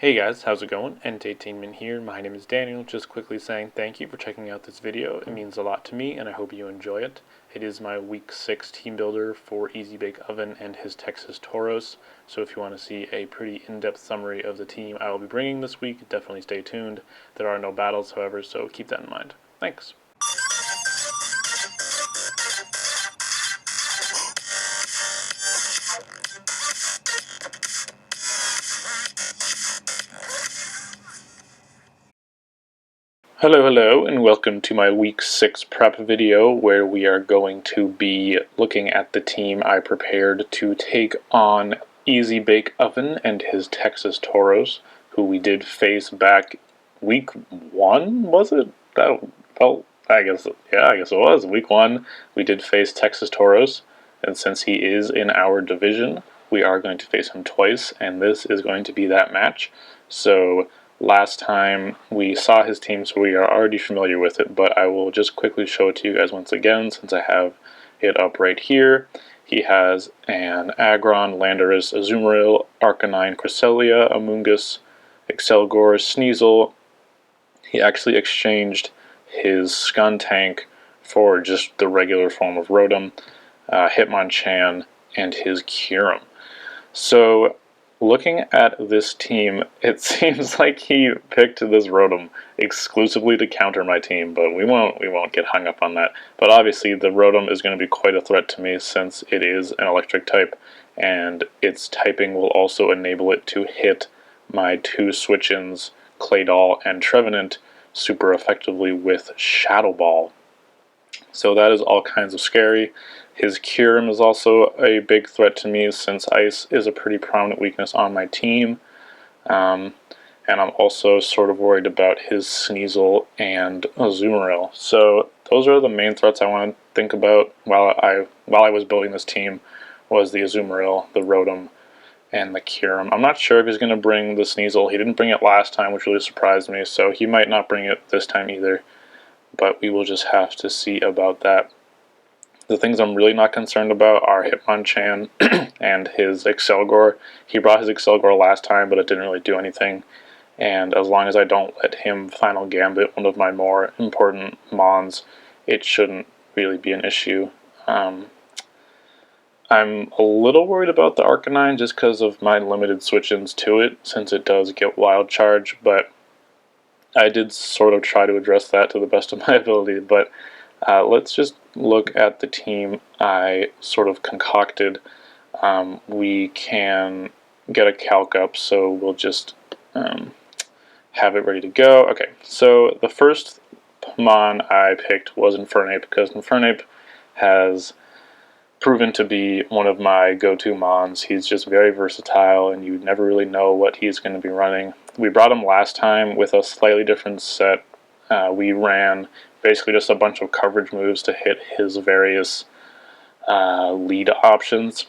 Hey guys, how's it going? EnteiTainment here. My name is Daniel. Just quickly saying thank you for checking out this video. It means a lot to me and I hope you enjoy it. It is my week 6 team builder for Easy Bake Oven and his Texas Toros. So if you want to see a pretty in-depth summary of the team I will be bringing this week, definitely stay tuned. There are no battles, however, so keep that in mind. Thanks. Hello, and welcome to my week 6 prep video where we are going to be looking at the team I prepared to take on Easy Bake Oven and his Texas Toros, who we did face back week 1, was it? That felt, I guess it was. Week 1, we did face Texas Toros, and since he is in our division, we are going to face him twice, and this is going to be that match. So last time we saw his team, so we are already familiar with it, but I will just quickly show it to you guys once again since I have it up right here. He has an Agron, Landorus, Azumarill, Arcanine, Cresselia, Amoonguss, Excelgor, Sneasel. He actually exchanged his Skuntank for just the regular form of Rotom, Hitmonchan, and his Kyurem. So looking at this team, it seems like he picked this Rotom exclusively to counter my team, but we won't get hung up on that. But obviously the Rotom is going to be quite a threat to me since it is an electric type, and its typing will also enable it to hit my two switch-ins, Claydol and Trevenant, super effectively with Shadow Ball. So that is all kinds of scary. His Kyurem is also a big threat to me since Ice is a pretty prominent weakness on my team. And I'm also sort of worried about his Sneasel and Azumarill. So those are the main threats I want to think about while I was building this team, was the Azumarill, the Rotom, and the Kyurem. I'm not sure if he's going to bring the Sneasel. He didn't bring it last time, which really surprised me, so he might not bring it this time either. But we will just have to see about that. The things I'm really not concerned about are Hitmonchan and his Excelgor. He brought his Excelgor last time, but it didn't really do anything. And as long as I don't let him Final Gambit one of my more important Mons, it shouldn't really be an issue. I'm a little worried about the Arcanine just because of my limited switch-ins to it, since it does get Wild Charge, but I did sort of try to address that to the best of my ability. But let's just look at the team I sort of concocted. We can get a calc up, so we'll just have it ready to go. Okay, so the first Mon I picked was Infernape, because Infernape has proven to be one of my go-to Mons. He's just very versatile, and you never really know what he's going to be running. We brought him last time with a slightly different set. We ran basically just a bunch of coverage moves to hit his various lead options,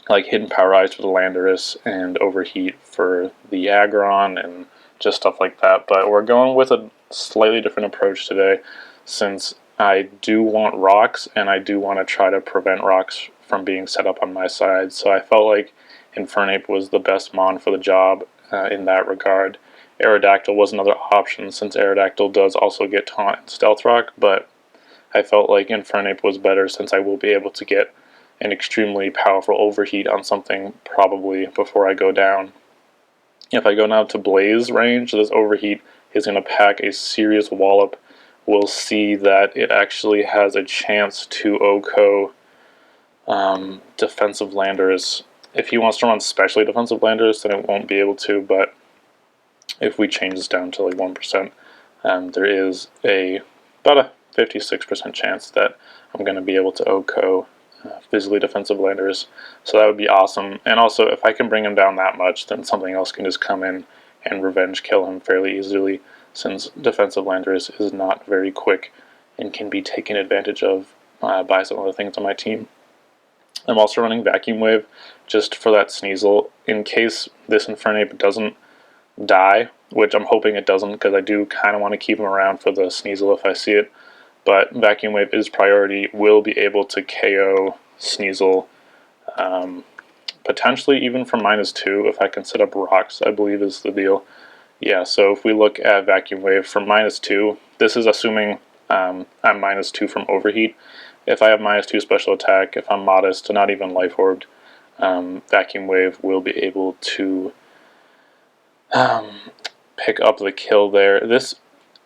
like Hidden Power Ice for the Landorus and Overheat for the Agron and just stuff like that. But we're going with a slightly different approach today, since I do want rocks, and I do want to try to prevent rocks from being set up on my side. So I felt like Infernape was the best Mon for the job in that regard. Aerodactyl was another option, since Aerodactyl does also get Taunt and Stealth Rock, but I felt like Infernape was better since I will be able to get an extremely powerful Overheat on something probably before I go down. If I go now to Blaze range, this Overheat is going to pack a serious wallop. We'll see that it actually has a chance to OHKO defensive Landorus. If he wants to run specially defensive Landorus, then it won't be able to, but if we change this down to like 1%, there is about a 56% chance that I'm going to be able to OHKO physically defensive Landorus, so that would be awesome. And also, if I can bring him down that much, then something else can just come in and revenge kill him fairly easily, since defensive Landorus is not very quick and can be taken advantage of by some other things on my team. I'm also running Vacuum Wave just for that Sneasel, in case this Infernape doesn't die, which I'm hoping it doesn't, because I do kind of want to keep him around for the Sneasel if I see it. But Vacuum Wave is priority, will be able to KO Sneasel potentially even from -2 if I can set up rocks, I believe is the deal. Yeah, so if we look at Vacuum Wave from -2, this is assuming I'm -2 from overheat. If I have -2 special attack, if I'm modest, not even life orbed, Vacuum Wave will be able to pick up the kill there. This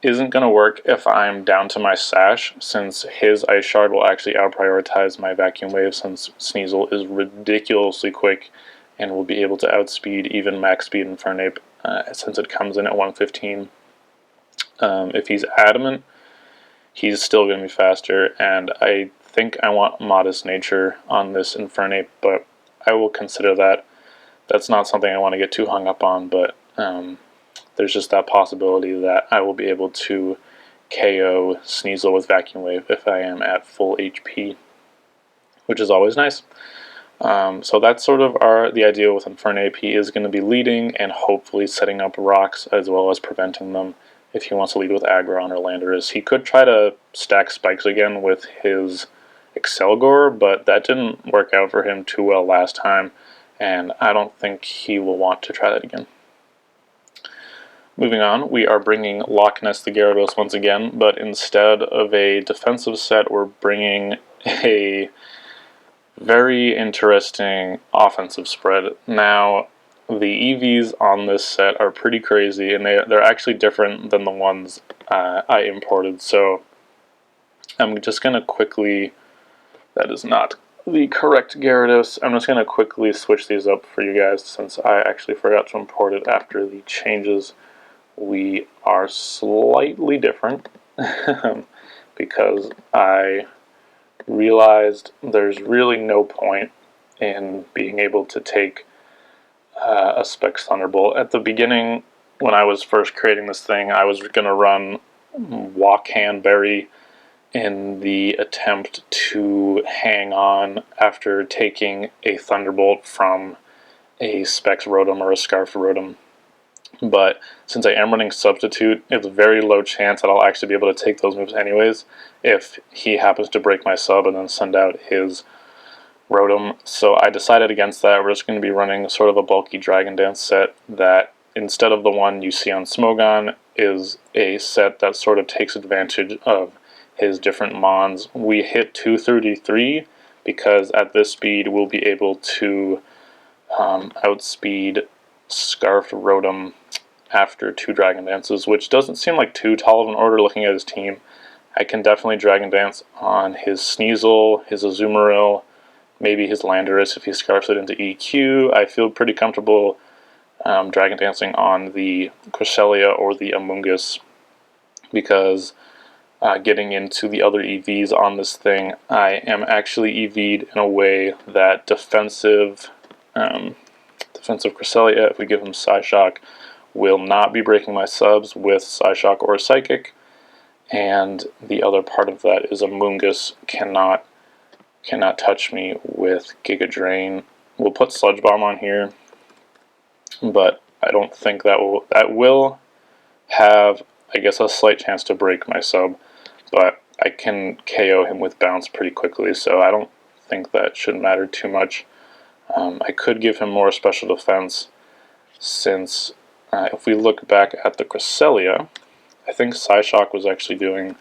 isn't going to work if I'm down to my Sash, since his Ice Shard will actually out-prioritize my Vacuum Wave, since Sneasel is ridiculously quick and will be able to outspeed even max speed Infernape, since it comes in at 115. If he's Adamant, he's still going to be faster, and I think I want Modest Nature on this Infernape, but I will consider that. That's not something I want to get too hung up on, but there's just that possibility that I will be able to KO Sneasel with Vacuum Wave if I am at full HP, which is always nice. So that's sort of the idea with Infernape. He is going to be leading and hopefully setting up rocks as well as preventing them if he wants to lead with Aggron or Landorus. He could try to stack spikes again with his Excelgor, but that didn't work out for him too well last time, and I don't think he will want to try that again. Moving on, we are bringing Loch Ness the Gyarados once again, but instead of a defensive set, we're bringing a very interesting offensive spread. Now, the EVs on this set are pretty crazy, and they're actually different than the ones I imported, so I'm just going to quickly... That is not the correct Gyarados. I'm just going to quickly switch these up for you guys, since I actually forgot to import it after the changes. We are slightly different because I realized there's really no point in being able to take a Specs Thunderbolt. At the beginning, when I was first creating this thing, I was going to run Walk-Hand Berry in the attempt to hang on after taking a Thunderbolt from a Specs Rotom or a Scarf Rotom. But since I am running Substitute, it's a very low chance that I'll actually be able to take those moves anyways if he happens to break my sub and then send out his Rotom. So I decided against that. We're just going to be running sort of a bulky Dragon Dance set that, instead of the one you see on Smogon, is a set that sort of takes advantage of his different Mons. We hit 233 because at this speed we'll be able to outspeed Scarfed Rotom after 2 Dragon Dances, which doesn't seem like too tall of an order looking at his team. I can definitely Dragon Dance on his Sneasel, his Azumarill, maybe his Landorus if he scarfs it into EQ. I feel pretty comfortable Dragon Dancing on the Cresselia or the Amoonguss, because getting into the other EVs on this thing, I am actually EV'd in a way that defensive Cresselia, if we give him Psyshock, will not be breaking my subs with Psyshock or Psychic, and the other part of that is Amoonguss cannot touch me with Giga Drain. We'll put Sludge Bomb on here, but I don't think that will have, I guess, a slight chance to break my sub, but I can KO him with Bounce pretty quickly, so I don't think that should matter too much. I could give him more special defense, since if we look back at the Cresselia, I think Psyshock was actually doing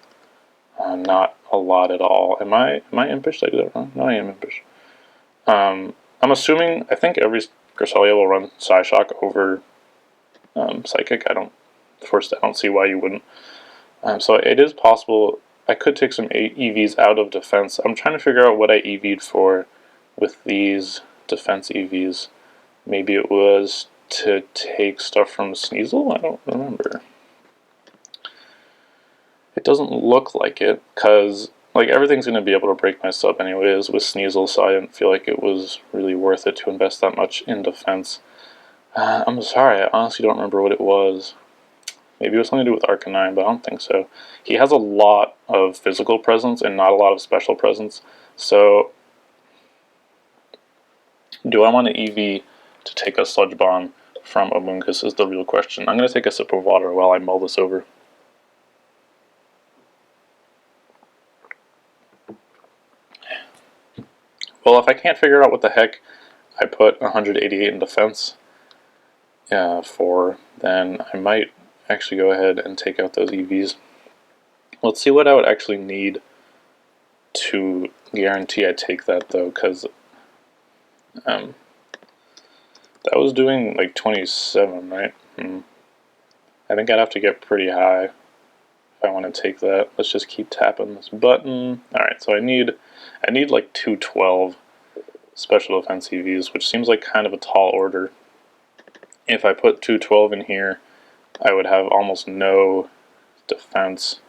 not a lot at all. Am I impish? Did I do that wrong? No, I am impish. I'm assuming, I think every Cresselia will run Psyshock over Psychic. I don't see why you wouldn't. So it is possible I could take some EVs out of defense. I'm trying to figure out what I EV'd for with these defense EVs. Maybe it was to take stuff from Sneasel? I don't remember. It doesn't look like it, because like everything's going to be able to break my sub anyways with Sneasel, so I didn't feel like it was really worth it to invest that much in defense. I'm sorry, I honestly don't remember what it was. Maybe it was something to do with Arcanine, but I don't think so. He has a lot of physical presence and not a lot of special presence, so do I want to EV to take a Sludge Bomb from Amoonguss is the real question. I'm going to take a sip of water while I mull this over. Well, if I can't figure out what the heck I put 188 in defense then I might actually go ahead and take out those EVs. Let's see what I would actually need to guarantee I take that, though, because that was doing like 27, right? I think I'd have to get pretty high if I want to take that. Let's just keep tapping this button. Alright, so I need like 212 special defense EVs, which seems like kind of a tall order. If I put 212 in here, I would have almost no defense.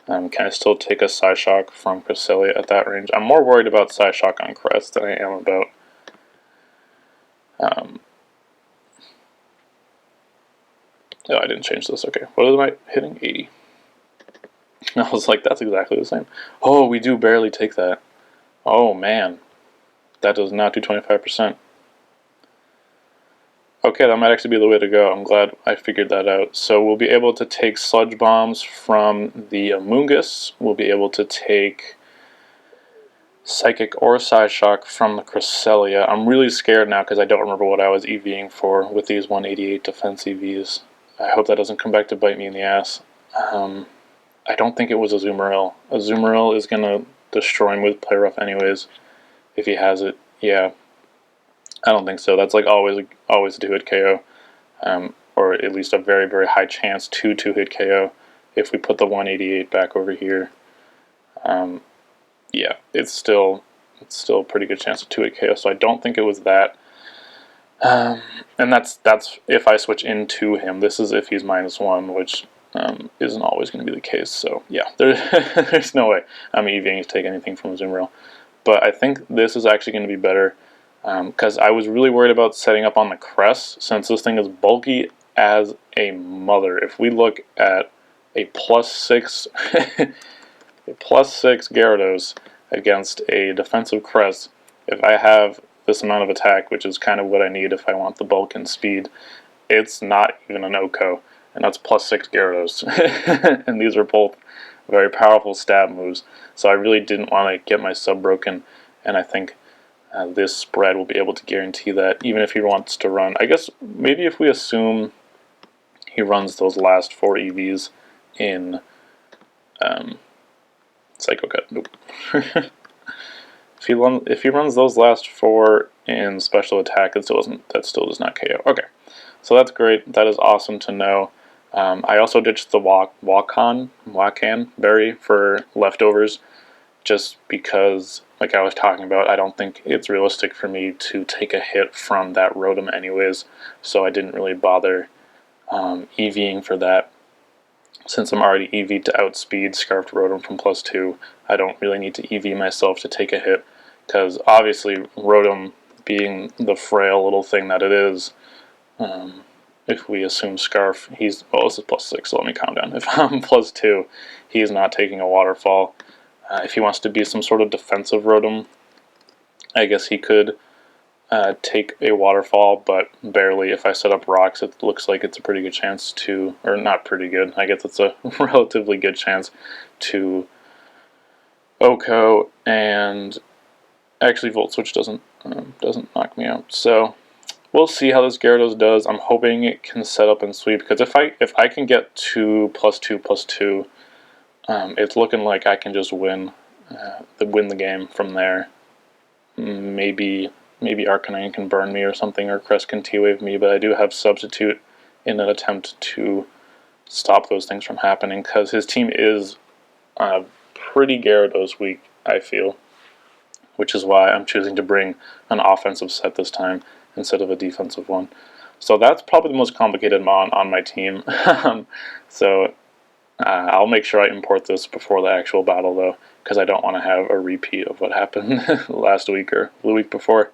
Can I still take a Psyshock from Cresselia at that range? I'm more worried about Psyshock on Crest than I am about oh, I didn't change this. Okay, what am I hitting? 80. I was like, that's exactly the same. Oh, we do barely take that. Oh man, that does not do 25%. Okay, that might actually be the way to go. I'm glad I figured that out. So we'll be able to take Sludge Bombs from the Amoonguss. We'll be able to take Psychic or Psyshock from the Cresselia. I'm really scared now because I don't remember what I was EVing for with these 188 defense EVs. I hope that doesn't come back to bite me in the ass. I don't think it was Azumarill. Azumarill is going to destroy him with Play Rough anyways, if he has it. Yeah, I don't think so. That's like always a 2-hit KO, or at least a very, very high chance to 2-hit KO if we put the 188 back over here. Yeah, it's still a pretty good chance of 2-hit KO, so I don't think it was that. And that's if I switch into him. This is if he's -1, which isn't always going to be the case. So yeah, there's no way I'm EVing to take anything from Azumarill. But I think this is actually going to be better, because I was really worried about setting up on the crest, since this thing is bulky as a mother. If we look at a +6 a +6 Gyarados against a defensive crest, if I have this amount of attack, which is kind of what I need if I want the bulk and speed, it's not even an OHKO, and that's +6 Gyarados. And these are both very powerful stab moves, so I really didn't want to get my sub broken, and I think this spread will be able to guarantee that, even if he wants to run. I guess maybe if we assume he runs those last 4 EVs in Psycho Cut. Nope. If he runs those last 4 in special attack, that still does not KO. Okay, so that's great. That is awesome to know. I also ditched the Wakan berry for leftovers, just because, like I was talking about, I don't think it's realistic for me to take a hit from that Rotom anyways, so I didn't really bother EVing for that. Since I'm already EV'd to outspeed Scarfed Rotom from +2, I don't really need to EV myself to take a hit, because obviously Rotom, being the frail little thing that it is, if we assume Scarf, this is +6, so let me calm down. If I'm +2, he's not taking a waterfall. If he wants to be some sort of defensive Rotom, I guess he could take a waterfall, but barely. If I set up rocks, it looks like it's a pretty good chance to, or not pretty good, I guess it's a relatively good chance to OHKO, and actually Volt Switch doesn't knock me out. So we'll see how this Gyarados does. I'm hoping it can set up and sweep, because if I can get to +2/+2, it's looking like I can just win the game from there. Maybe Arcanine can burn me or something, or Crest can T-Wave me, but I do have Substitute in an attempt to stop those things from happening, because his team is pretty Gyarados weak, I feel, which is why I'm choosing to bring an offensive set this time instead of a defensive one. So that's probably the most complicated mon on my team. So I'll make sure I import this before the actual battle, though, because I don't want to have a repeat of what happened last week or the week before.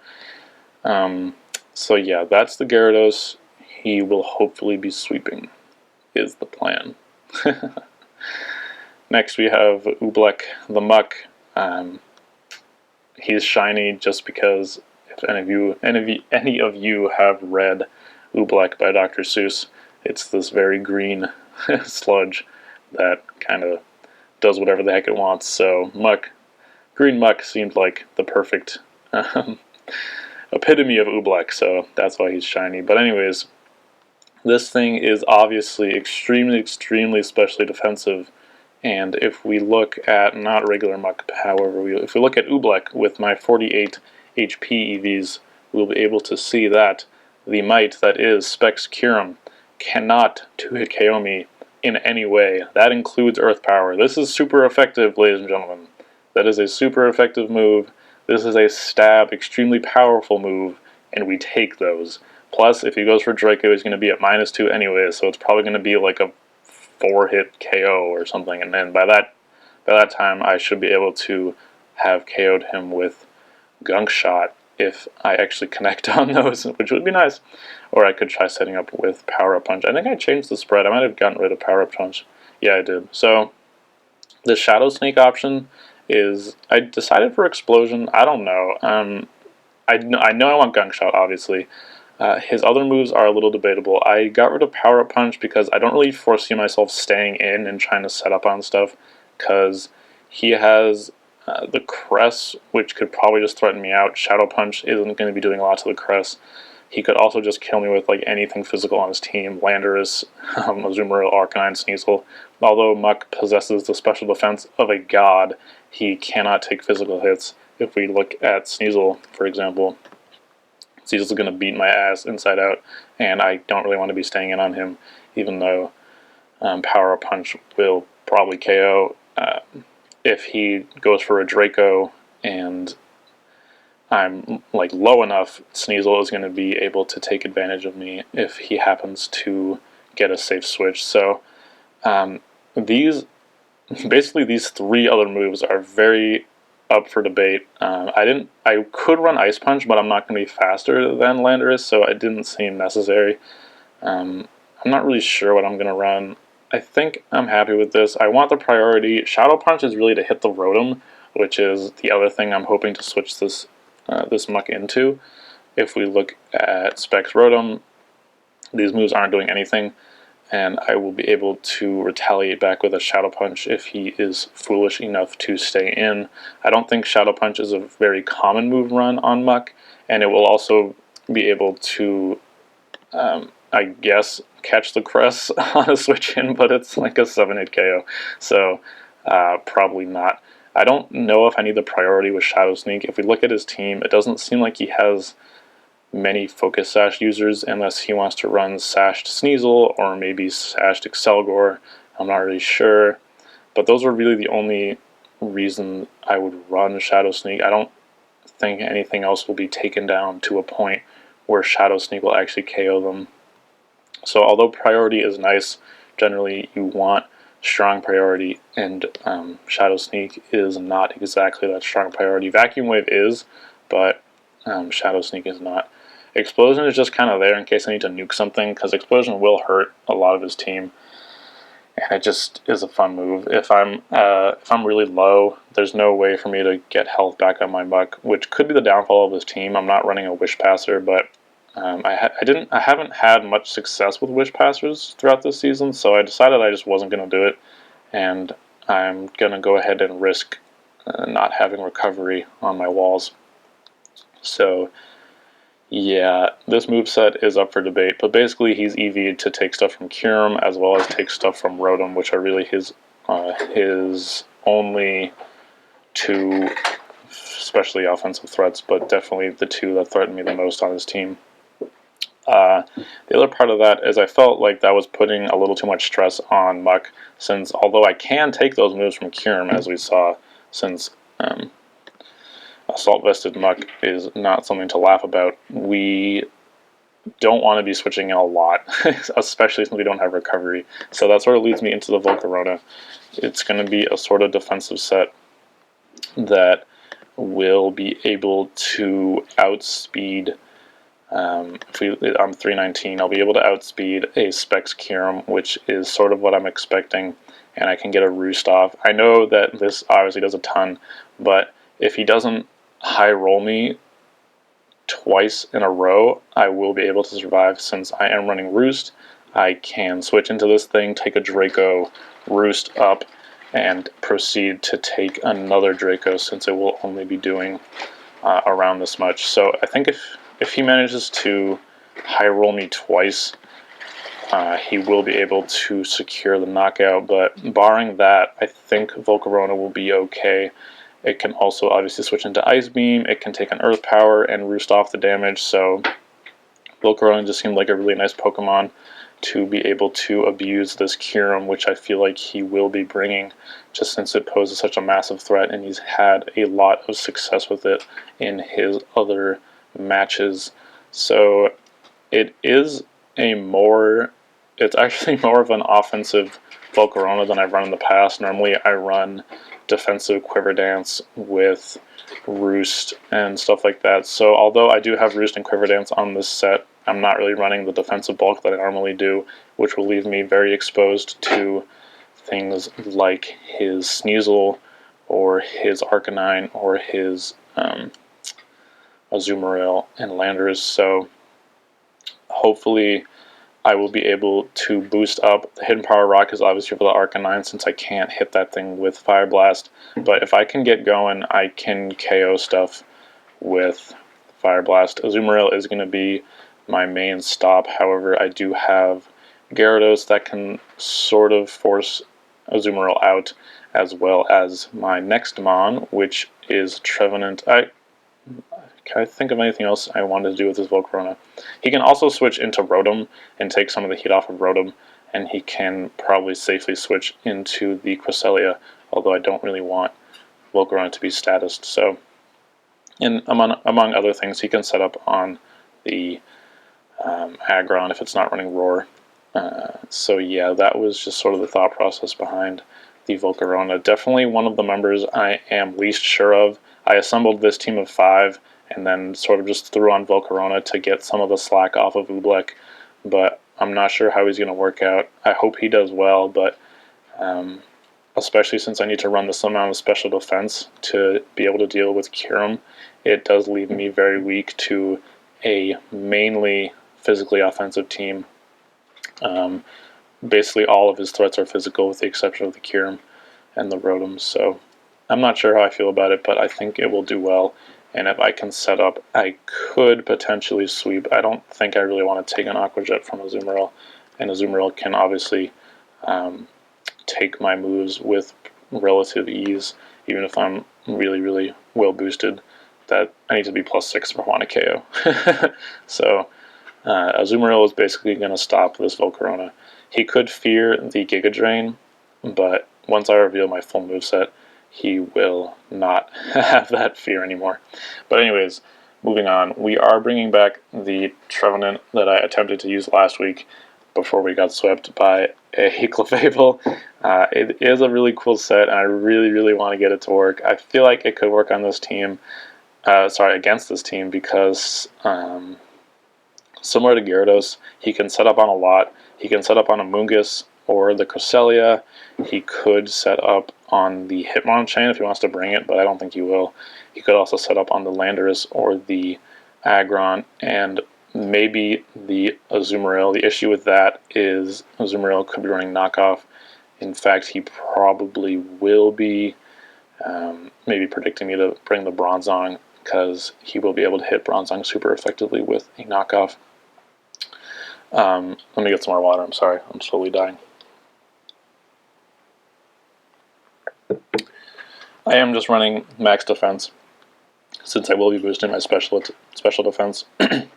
So yeah, that's the Gyarados. He will hopefully be sweeping, is the plan. Next we have Oobleck the Muck. He's shiny just because, if any of you have read Oobleck by Dr. Seuss, it's this very green sludge that kind of does whatever the heck it wants. So green muck seemed like the perfect epitome of Oobleck, so that's why he's shiny. But anyways, this thing is obviously extremely especially defensive. And if we look at, not regular Muck, however, if we look at Oobleck with my 48 HP EVs, we'll be able to see that the might that is Specs Kyurem cannot 2-hit KO me in any way. That includes Earth Power. This is super effective, ladies and gentlemen. That is a super effective move. This is a stab, extremely powerful move, and we take those. Plus, if he goes for Draco, he's going to be at -2 anyway, so it's probably going to be like a 4-hit KO or something, and then by that time I should be able to have KO'd him with Gunk Shot if I actually connect on those, which would be nice. Or I could try setting up with Power Up Punch. I think I changed the spread. I might have gotten rid of Power Up Punch. Yeah, I did. So the Shadow Sneak option is, I decided for Explosion. I don't know. I know I want Gunk Shot, obviously. His other moves are a little debatable. I got rid of Power Up Punch because I don't really foresee myself staying in and trying to set up on stuff, because he has the Cress, which could probably just threaten me out. Shadow Punch isn't going to be doing a lot to the Cress. He could also just kill me with like anything physical on his team. Landorus, Azumarill, Arcanine, Sneasel. Although Muck possesses the special defense of a god, he cannot take physical hits. If we look at Sneasel, for example, Sneasel's going to beat my ass inside out, and I don't really want to be staying in on him, even though Power Up Punch will probably KO. If he goes for a Draco and I'm like low enough, Sneasel is going to be able to take advantage of me if he happens to get a safe switch. So basically these three other moves are very up for debate. I could run Ice Punch, but I'm not going to be faster than Landorus, so it didn't seem necessary. I'm not really sure what I'm going to run. I think I'm happy with this. I want the priority. Shadow Punch is really to hit the Rotom, which is the other thing I'm hoping to switch this Muck into. If we look at Specs Rotom, these moves aren't doing anything, and I will be able to retaliate back with a Shadow Punch if he is foolish enough to stay in. I don't think Shadow Punch is a very common move run on Muck, and it will also be able to, I guess, catch the Cress on a switch in, but it's like a 7-hit KO, so probably not. I don't know if I need the priority with Shadow Sneak. If we look at his team, it doesn't seem like he has many Focus Sash users unless he wants to run Sashed Sneasel or maybe Sashed Excelgor. I'm not really sure, but those are really the only reason I would run Shadow Sneak. I don't think anything else will be taken down to a point where Shadow Sneak will actually KO them. So although priority is nice, generally you want strong priority, and Shadow Sneak is not exactly that strong priority. Vacuum Wave is, but Shadow Sneak is not. Explosion is just kind of there in case I need to nuke something, because Explosion will hurt a lot of his team, and it just is a fun move. If I'm really low, there's no way for me to get health back on my Muck, which could be the downfall of his team. I'm not running a Wish Passer, but I haven't had much success with Wish Passers throughout this season, so I decided I just wasn't going to do it, and I'm going to go ahead and risk not having recovery on my walls. So yeah, this moveset is up for debate, but basically he's EV'd to take stuff from Kyurem as well as take stuff from Rotom, which are really his only two, especially offensive threats, but definitely the two that threaten me the most on his team. The other part of that is I felt like that was putting a little too much stress on Muck, since although I can take those moves from Kyurem, as we saw, since Assault Vested Muck is not something to laugh about, we don't want to be switching in a lot, especially since we don't have recovery. So that sort of leads me into the Volcarona. It's going to be a sort of defensive set that will be able to outspeed. I'm 319, I'll be able to outspeed a Specs Kyurem, which is sort of what I'm expecting, and I can get a Roost off. I know that this obviously does a ton, but if he doesn't high roll me twice in a row, I will be able to survive. Since I am running Roost, I can switch into this thing, take a Draco, Roost up, and proceed to take another Draco, since it will only be doing around this much. So I think if if he manages to high roll me twice, he will be able to secure the knockout, but barring that, I think Volcarona will be okay. It can also obviously switch into Ice Beam, it can take an Earth Power and roost off the damage, so Volcarona just seemed like a really nice Pokemon to be able to abuse this Kyurem, which I feel like he will be bringing, just since it poses such a massive threat, and he's had a lot of success with it in his other matches. So it's actually more of an offensive Volcarona than I've run in the past. Normally I run defensive Quiver Dance with Roost and stuff like that. So although I do have Roost and Quiver Dance on this set, I'm not really running the defensive bulk that I normally do, which will leave me very exposed to things like his Sneasel or his Arcanine or his Azumarill and Landorus. So hopefully I will be able to boost up. The Hidden Power Rock is obviously for the Arcanine, since I can't hit that thing with Fire Blast. But if I can get going, I can KO stuff with Fire Blast. Azumarill is going to be my main stop. However, I do have Gyarados that can sort of force Azumarill out, as well as my next Mon, which is Trevenant. Can I think of anything else I wanted to do with this Volcarona? He can also switch into Rotom and take some of the heat off of Rotom, and he can probably safely switch into the Cresselia, although I don't really want Volcarona to be statused. So, and among other things, he can set up on the Aggron if it's not running Roar. So yeah, that was just sort of the thought process behind the Volcarona. Definitely one of the members I am least sure of. I assembled this team of 5 and then sort of just threw on Volcarona to get some of the slack off of Oobleck, but I'm not sure how he's going to work out. I hope he does well, but especially since I need to run this amount of special defense to be able to deal with Kyurem, it does leave me very weak to a mainly physically offensive team. Basically all of his threats are physical with the exception of the Kyurem and the Rotom, so I'm not sure how I feel about it, but I think it will do well. And if I can set up, I could potentially sweep. I don't think I really want to take an Aqua Jet from Azumarill, and Azumarill can obviously take my moves with relative ease, even if I'm really, really well boosted. That I need to be +6 for want to KO. So Azumarill is basically going to stop this Volcarona. He could fear the Giga Drain, but once I reveal my full moveset, he will not have that fear anymore. But anyways, moving on. We are bringing back the Trevenant that I attempted to use last week before we got swept by a Clefable. It is a really cool set, and I really, really want to get it to work. I feel like it could work on this team, against this team, because similar to Gyarados, he can set up on a lot. He can set up on a Mungus or the Cresselia. He could set up on the Hitmonchan if he wants to bring it, but I don't think he will. He could also set up on the Landorus or the Aggron, and maybe the Azumarill. The issue with that is Azumarill could be running knockoff. In fact, he probably will be maybe predicting me to bring the Bronzong, because he will be able to hit Bronzong super effectively with a knockoff. Let me get some more water. I'm sorry. I'm slowly dying. I am just running max defense, since I will be boosting my special defense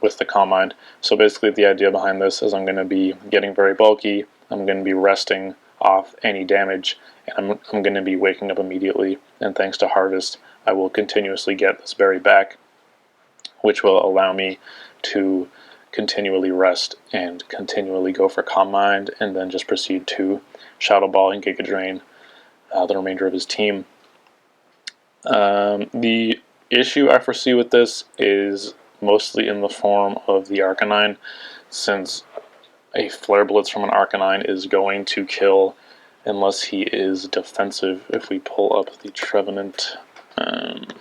with the Calm Mind. So basically the idea behind this is I'm going to be getting very bulky, I'm going to be resting off any damage, and I'm going to be waking up immediately, and thanks to Harvest, I will continuously get this berry back, which will allow me to continually rest and continually go for Calm Mind, and then just proceed to Shadow Ball and Giga Drain the remainder of his team. The issue I foresee with this is mostly in the form of the Arcanine, since a Flare Blitz from an Arcanine is going to kill unless he is defensive. If we pull up the Trevenant and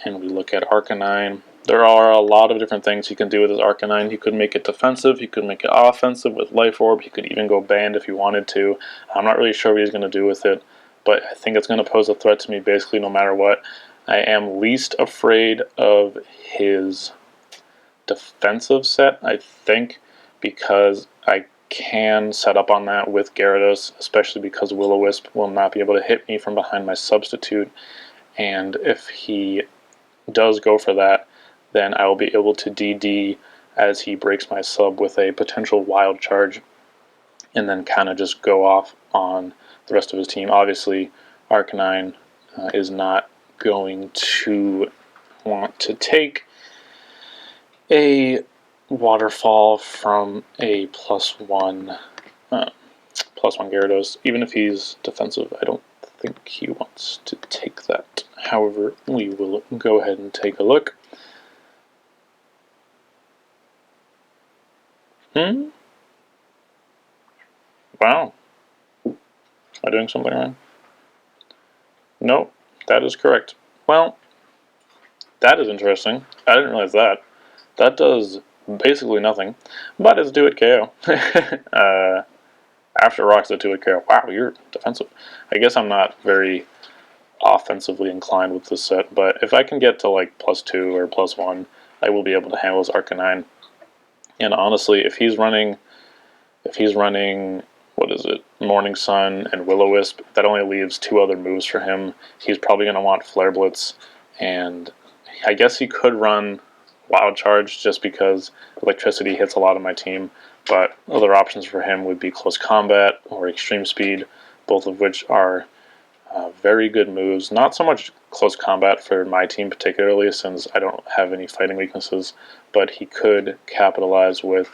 we look at Arcanine, there are a lot of different things he can do with his Arcanine. He could make it defensive, he could make it offensive with Life Orb, he could even go banned if he wanted to. I'm not really sure what he's going to do with it, but I think it's going to pose a threat to me basically no matter what. I am least afraid of his defensive set, I think, because I can set up on that with Gyarados, especially because Will-O-Wisp will not be able to hit me from behind my substitute, and if he does go for that, then I will be able to DD as he breaks my sub with a potential wild charge, and then kind of just go off on the rest of his team. Obviously, Arcanine is not going to want to take a waterfall from a +1 Gyarados. Even if he's defensive, I don't think he wants to take that. However, we will go ahead and take a look. Wow. Am I doing something wrong? No, that is correct. Well, that is interesting. I didn't realize that. That does basically nothing, but it's do it KO. After rocks, the 2-hit KO. Wow, you're defensive. I guess I'm not very offensively inclined with this set, but if I can get to like +2 or +1, I will be able to handle this Arcanine. And honestly, if he's running, what is it, Morning Sun and Will-O-Wisp, that only leaves 2 other moves for him. He's probably going to want Flare Blitz, and I guess he could run Wild Charge just because electricity hits a lot of my team, but other options for him would be Close Combat or Extreme Speed, both of which are very good moves. Not so much Close Combat for my team particularly, since I don't have any fighting weaknesses, but he could capitalize with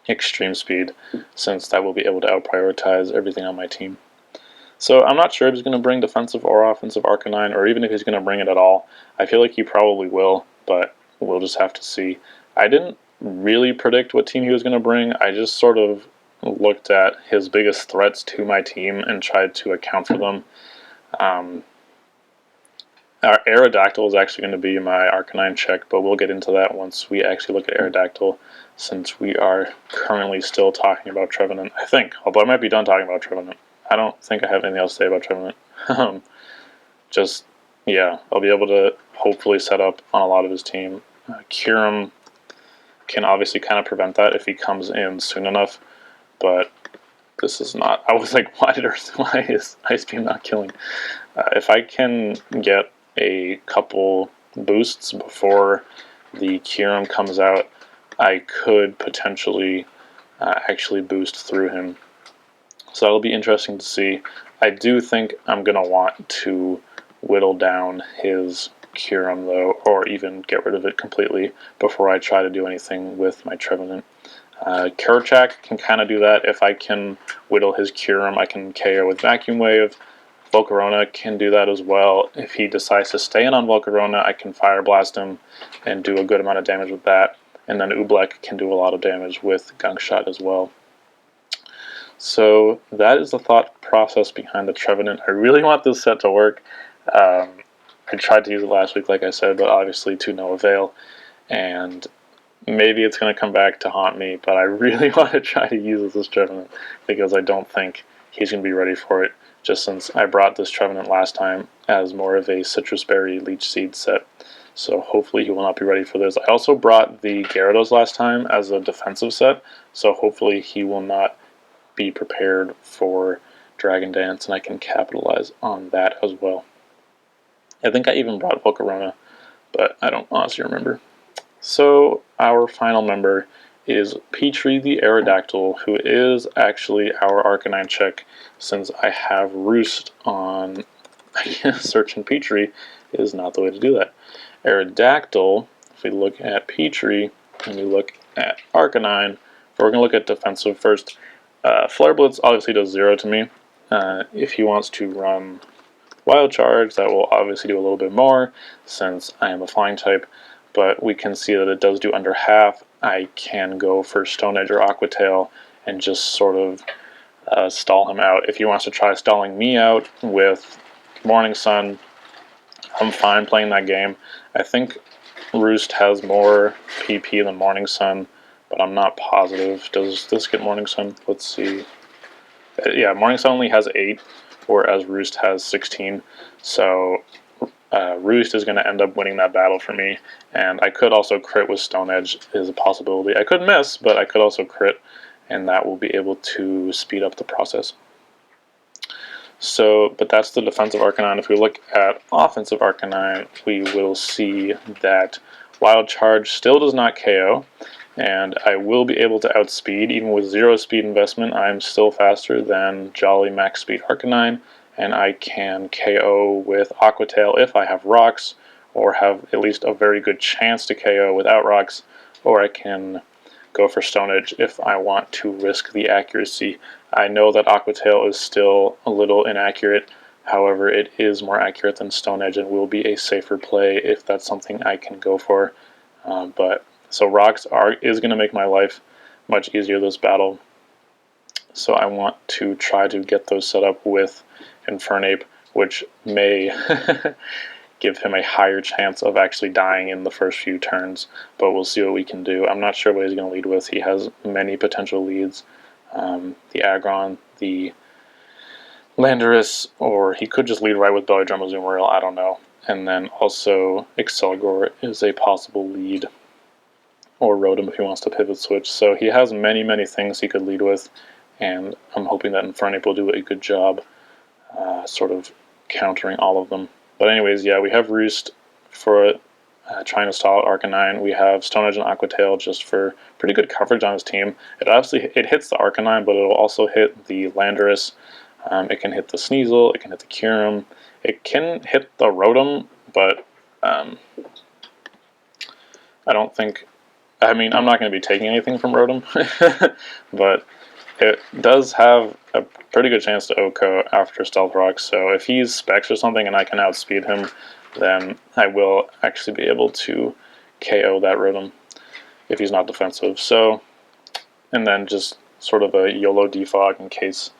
Extreme Speed, since that will be able to out-prioritize everything on my team. So I'm not sure if he's going to bring defensive or offensive Arcanine, or even if he's going to bring it at all. I feel like he probably will, but we'll just have to see. I didn't really predict what team he was going to bring. I just sort of looked at his biggest threats to my team and tried to account for them. Our Aerodactyl is actually going to be my Arcanine check, but we'll get into that once we actually look at Aerodactyl, since we are currently still talking about Trevenant, I think. Although I might be done talking about Trevenant. I don't think I have anything else to say about Trevenant. Just, yeah, I'll be able to hopefully set up on a lot of his team. Kyurem can obviously kind of prevent that if he comes in soon enough, but this is not. I was like, why is Ice Beam not killing? If I can get a couple boosts before the Kyurem comes out, I could potentially actually boost through him. So that'll be interesting to see. I do think I'm going to want to whittle down his Kyurem, though, or even get rid of it completely before I try to do anything with my Trevenant. Kerchak can kind of do that. If I can whittle his Kyurem, I can KO with Vacuum Wave. Volcarona can do that as well. If he decides to stay in on Volcarona, I can Fire Blast him and do a good amount of damage with that. And then Oobleck can do a lot of damage with Gunk Shot as well. So that is the thought process behind the Trevenant. I really want this set to work. I tried to use it last week, like I said, but obviously to no avail. And maybe it's going to come back to haunt me, but I really want to try to use this Trevenant because I don't think he's going to be ready for it, just since I brought this Trevenant last time as more of a Citrus Berry Leech Seed set. So hopefully he will not be ready for this. I also brought the Gyarados last time as a defensive set, so hopefully he will not be prepared for Dragon Dance, and I can capitalize on that as well. I think I even brought Volcarona, but I don't honestly remember. So our final member is Petrie the Aerodactyl, who is actually our Arcanine check, since I have Roost on. I guess searching Petrie is not the way to do that. Aerodactyl, if we look at Petrie and we look at Arcanine, we're going to look at defensive first. Flare Blitz obviously does 0 to me. If he wants to run Wild Charge, that will obviously do a little bit more, since I am a flying type, but we can see that it does do under half. I can go for Stone Edge or Aqua Tail and just sort of stall him out. If he wants to try stalling me out with Morning Sun, I'm fine playing that game. I think Roost has more PP than Morning Sun, but I'm not positive. Does this get Morning Sun? Let's see. Yeah, Morning Sun only has 8, whereas Roost has 16. So Roost is going to end up winning that battle for me, and I could also crit with Stone Edge is a possibility. I could miss, but I could also crit, and that will be able to speed up the process. So, but that's the defensive Arcanine. If we look at offensive Arcanine, we will see that Wild Charge still does not KO, and I will be able to outspeed. Even with 0 speed investment, I'm still faster than Jolly Max Speed Arcanine, and I can KO with Aqua Tail if I have rocks, or have at least a very good chance to KO without rocks, or I can go for Stone Edge if I want to risk the accuracy. I know that Aqua Tail is still a little inaccurate, however it is more accurate than Stone Edge and will be a safer play if that's something I can go for. So rocks is going to make my life much easier this battle, so I want to try to get those set up with Infernape, which may give him a higher chance of actually dying in the first few turns, but we'll see what we can do. I'm not sure what he's going to lead with. He has many potential leads. The Aggron, the Landorus, or he could just lead right with Belly Drum Azumarill, I don't know. And then also Excelgor is a possible lead, or Rotom if he wants to pivot switch. So he has many, many things he could lead with, and I'm hoping that Infernape will do a good job sort of countering all of them. But anyways, yeah, we have Roost for trying to stall out Arcanine. We have Stone Edge and Aqua Tail just for pretty good coverage on his team. It hits the Arcanine, but it'll also hit the Landorus. It can hit the Sneasel, it can hit the Kyurem, it can hit the Rotom, but I don't think, I mean, I'm not going to be taking anything from Rotom, but it does have a pretty good chance to OHKO after Stealth Rock, so if he's Specs or something and I can outspeed him, then I will actually be able to KO that Rotom if he's not defensive. So, and then just sort of a YOLO defog in case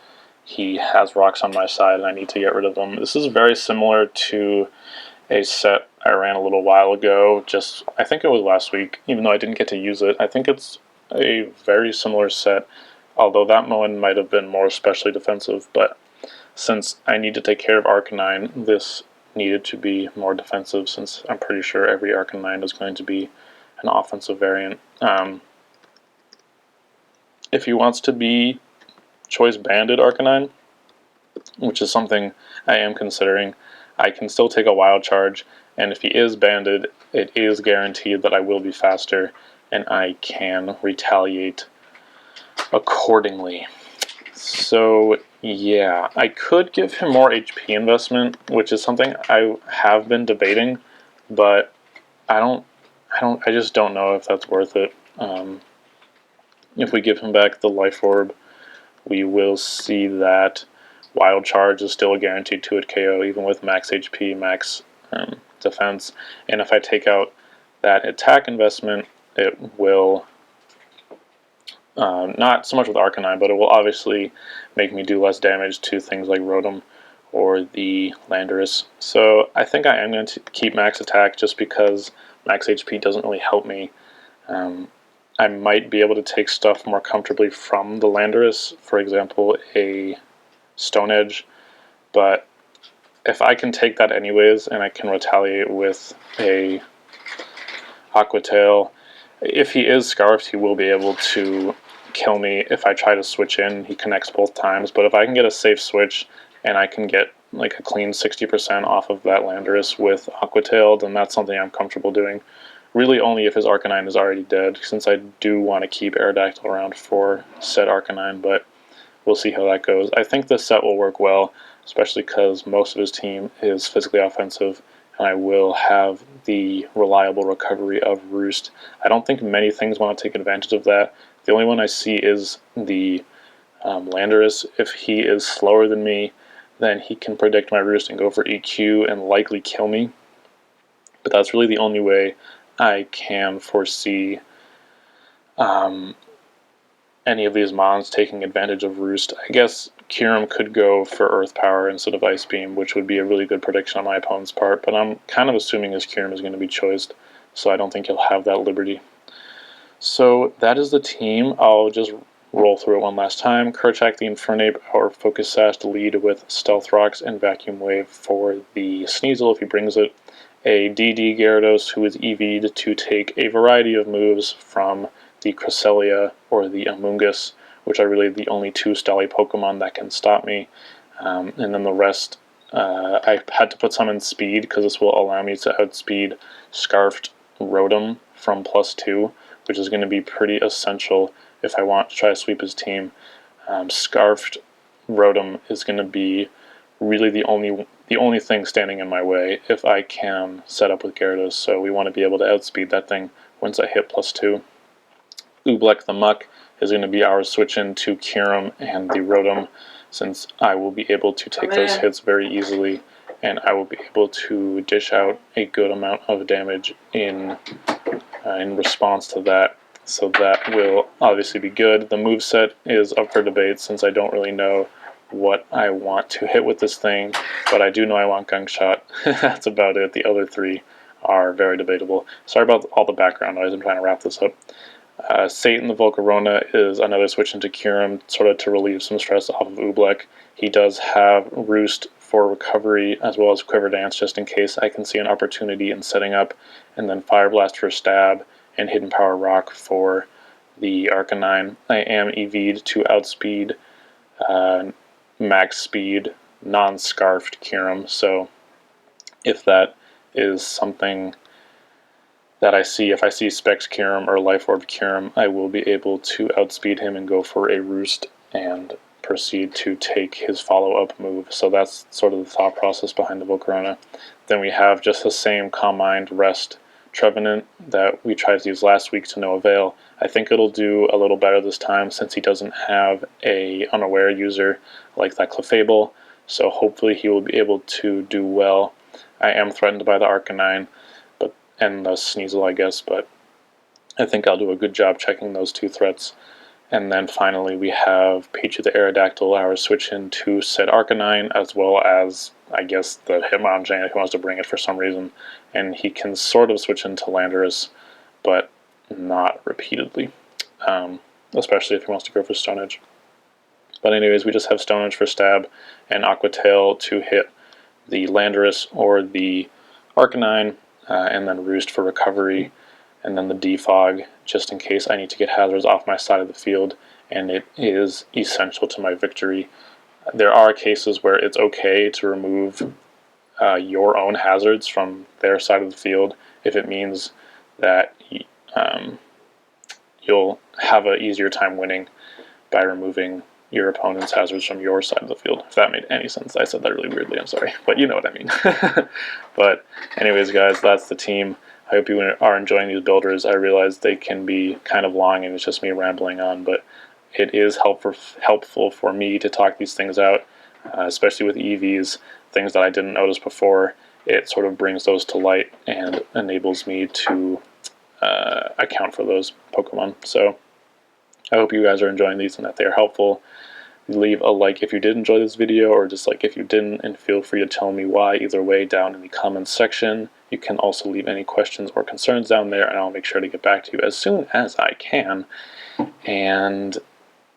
he has rocks on my side and I need to get rid of them. This is very similar to a set I ran a little while ago, I think it was last week, even though I didn't get to use it. I think it's a very similar set, although that one might have been more especially defensive, but since I need to take care of Arcanine, this needed to be more defensive, since I'm pretty sure every Arcanine is going to be an offensive variant. If he wants to be Choice Banded Arcanine, which is something I am considering, I can still take a Wild Charge, and if he is banded, it is guaranteed that I will be faster, and I can retaliate accordingly. So yeah, I could give him more HP investment, which is something I have been debating, but I just don't know if that's worth it. If we give him back the Life Orb, we will see that Wild Charge is still a guaranteed 2-hit KO, even with max HP, max defense. And if I take out that attack investment, it will, not so much with Arcanine, but it will obviously make me do less damage to things like Rotom or the Landorus. So I think I am going to keep max attack just because max HP doesn't really help me. I might be able to take stuff more comfortably from the Landorus, for example, a Stone Edge, but if I can take that anyways and I can retaliate with a Aqua Tail, if he is Scarfed, he will be able to kill me if I try to switch in. He connects both times, but if I can get a safe switch and I can get like a clean 60% off of that Landorus with Aqua Tail, then that's something I'm comfortable doing. Really only if his Arcanine is already dead, since I do want to keep Aerodactyl around for said Arcanine, but we'll see how that goes. I think this set will work well, especially because most of his team is physically offensive, and I will have the reliable recovery of Roost. I don't think many things want to take advantage of that. The only one I see is the Landorus. If he is slower than me, then he can predict my Roost and go for EQ and likely kill me. But that's really the only way I can foresee any of these mons taking advantage of Roost. I guess Kyurem could go for Earth Power instead of Ice Beam, which would be a really good prediction on my opponent's part, but I'm kind of assuming his Kyurem is going to be choiced, so I don't think he'll have that liberty. So that is the team. I'll just roll through it one last time. Kerchak the Infernape, our Focus Sash to lead with Stealth Rocks and Vacuum Wave for the Sneasel if he brings it. A DD Gyarados who is EV'd to take a variety of moves from the Cresselia or the Amoonguss, which are really the only two Stally Pokemon that can stop me. And then the rest, I had to put some in speed because this will allow me to outspeed Scarfed Rotom from +2, which is going to be pretty essential if I want to try to sweep his team. Scarfed Rotom is going to be really the only thing standing in my way if I can set up with Gyarados, so we want to be able to outspeed that thing once I hit +2. Oobleck the Muck is going to be our switch in to Kyurem and the Rotom, since I will be able to take those hits very easily, and I will be able to dish out a good amount of damage in response to that. So that will obviously be good. The moveset is up for debate since I don't really know what I want to hit with this thing, but I do know I want Gunk Shot. That's about it. The other three are very debatable. Sorry about all the background noise. I'm trying to wrap this up. Satan the Volcarona is another switch into Kyurem, sort of to relieve some stress off of Oobleck. He does have Roost for recovery as well as Quiver Dance just in case I can see an opportunity in setting up, and then Fire Blast for stab and Hidden Power Rock for the Arcanine. I am EV'd to outspeed max speed non-scarfed Kyurem, so if that is something that I see, if I see Specs Kyurem or Life Orb Kyurem, I will be able to outspeed him and go for a Roost and proceed to take his follow-up move. So that's sort of the thought process behind the Volcarona. Then we have just the same Calm Mind, Rest, Trevenant that we tried to use last week to no avail. I think it'll do a little better this time since he doesn't have a unaware user like that Clefable, so hopefully he will be able to do well. I am threatened by the Arcanine and the Sneasel, I guess, but I think I'll do a good job checking those two threats. And then finally we have Pichu the Aerodactyl, our switch in to said Arcanine, as well as, I guess, the Hitmonchan if he wants to bring it for some reason. And he can sort of switch into Landorus, but not repeatedly, especially if he wants to go for Stone Edge. But anyways, we just have Stone Edge for stab and Aqua Tail to hit the Landorus or the Arcanine, and then Roost for recovery, and then the Defog just in case I need to get hazards off my side of the field, and it is essential to my victory. There are cases where it's okay to remove your own hazards from their side of the field if it means that you'll have an easier time winning by removing your opponent's hazards from your side of the field. If that made any sense. I said that really weirdly, I'm sorry, but you know what I mean. But anyways, guys, that's the team. I hope you are enjoying these builders. I realize they can be kind of long and it's just me rambling on, but it is helpful for me to talk these things out, especially with EVs, things that I didn't notice before. It sort of brings those to light and enables me to account for those Pokemon. So I hope you guys are enjoying these and that they are helpful. Leave a like if you did enjoy this video, or dislike if you didn't, and feel free to tell me why either way down in the comments section. You can also leave any questions or concerns down there, and I'll make sure to get back to you as soon as I can. And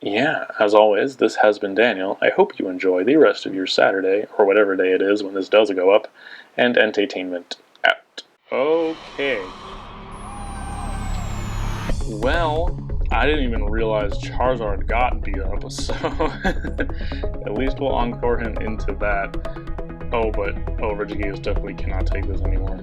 yeah, as always, this has been Daniel. I hope you enjoy the rest of your Saturday, or whatever day it is when this does go up, and EnteiTainment out. Okay. Well, I didn't even realize Charizard got beat up, so at least we'll encore him into that. Oh, but Regigigas definitely cannot take this anymore.